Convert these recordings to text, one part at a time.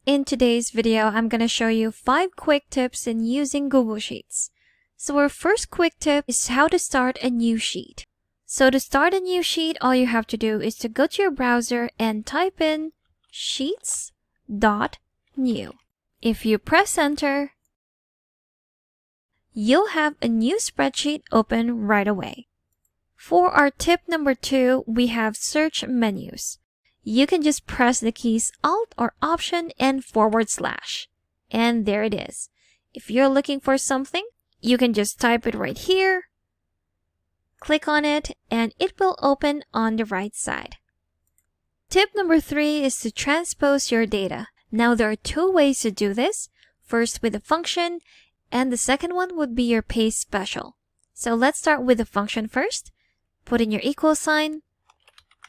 In today's video, I'm going to show you 5 quick tips in using Google Sheets. So our first quick tip is how to start a new sheet. So to start a new sheet, all you have to do is to go to your browser and type in sheets.new. If you press enter, you'll have a new spreadsheet open right away. For our tip number 2, we have search menus. You can just press the keys Alt or Option and /. And there it is. If you're looking for something, you can just type it right here, click on it, and it will open on the right side. Tip number 3 is to transpose your data. Now there are 2 ways to do this. First with a function, and the second one would be your paste special. So let's start with the function first. Put in your equal sign,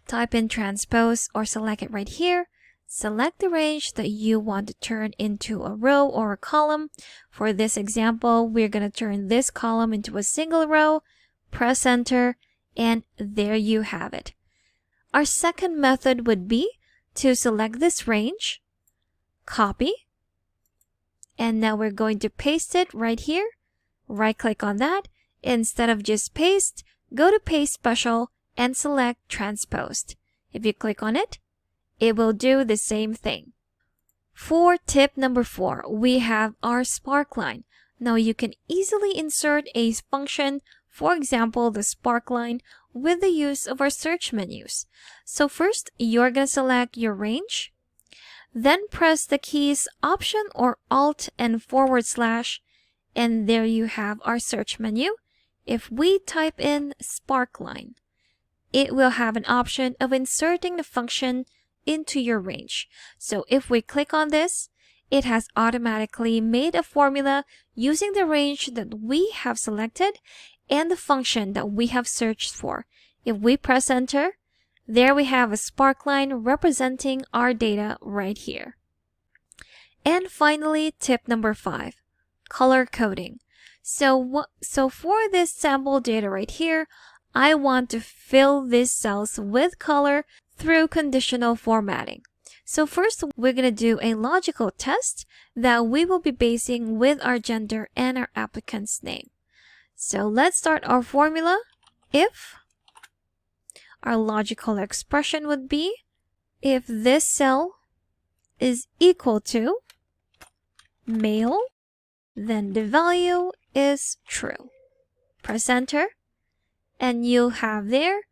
type in transpose or select it right here. Select the range that you want to turn into a row or a column. For this example, we're going to turn this column into a single row. Press enter, and there you have it. Our second method would be to select this range, copy, and now we're going to paste it right here. Right click on that. Instead of just paste, go to paste special and select transposed. If you click on it, it will do the same thing. For tip number 4, we have our sparkline. Now you can easily insert a function, for example, the sparkline, with the use of our search menus. So first, you're going to select your range, then press the keys Option or Alt and /, and there you have our search menu. If we type in sparkline, it will have an option of inserting the function into your range. So if we click on this, it has automatically made a formula using the range that we have selected and the function that we have searched for. If we press enter, there we have a sparkline representing our data right here. And finally, tip number 5, color coding. So for this sample data right here, I want to fill these cells with color through conditional formatting. So first, we're going to do a logical test that we will be basing with our gender and our applicant's name. So let's start our formula. If our logical expression would be, if this cell is equal to male, then the value is true. Press enter, and you'll have there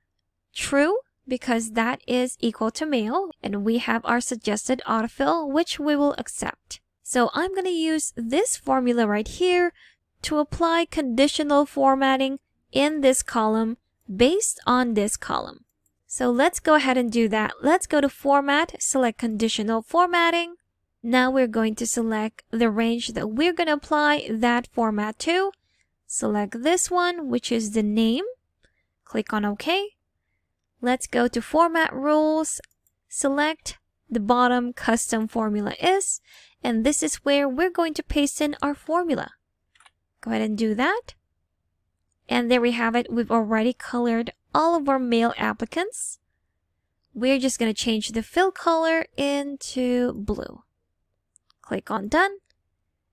true because that is equal to male, and we have our suggested autofill, which we will accept. So I'm going to use this formula right here to apply conditional formatting in this column based on this column. So let's go ahead and do that. Let's go to Format, select Conditional Formatting. Now we're going to select the range that we're going to apply that format to. Select this one, which is the name. Click on OK. Let's go to Format Rules. Select the bottom Custom Formula Is, and this is where we're going to paste in our formula. Go ahead and do that. And there we have it. We've already colored all of our male applicants. We're just going to change the fill color into blue. Click on Done,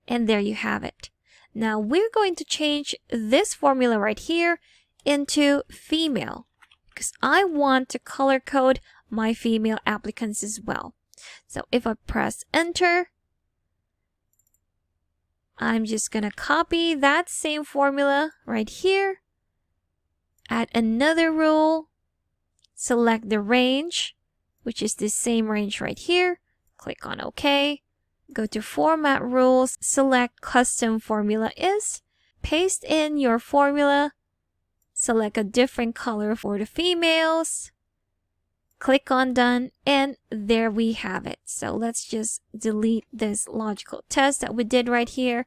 and there you have it. Now we're going to change this formula right here into female because I want to color code my female applicants as well. So if I press enter, I'm just going to copy that same formula right here, add another rule, select the range, which is the same range right here, click on OK, go to Format Rules, select Custom Formula Is, paste in your formula, select a different color for the females, click on Done, and there we have it. So let's just delete this logical test that we did right here.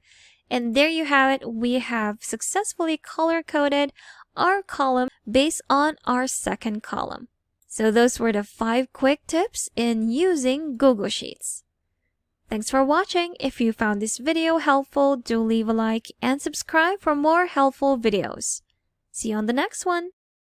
And there you have it. We have successfully color-coded our column based on our second column. So those were the 5 quick tips in using Google Sheets. Thanks for watching. If you found this video helpful, do leave a like and subscribe for more helpful videos. See you on the next one.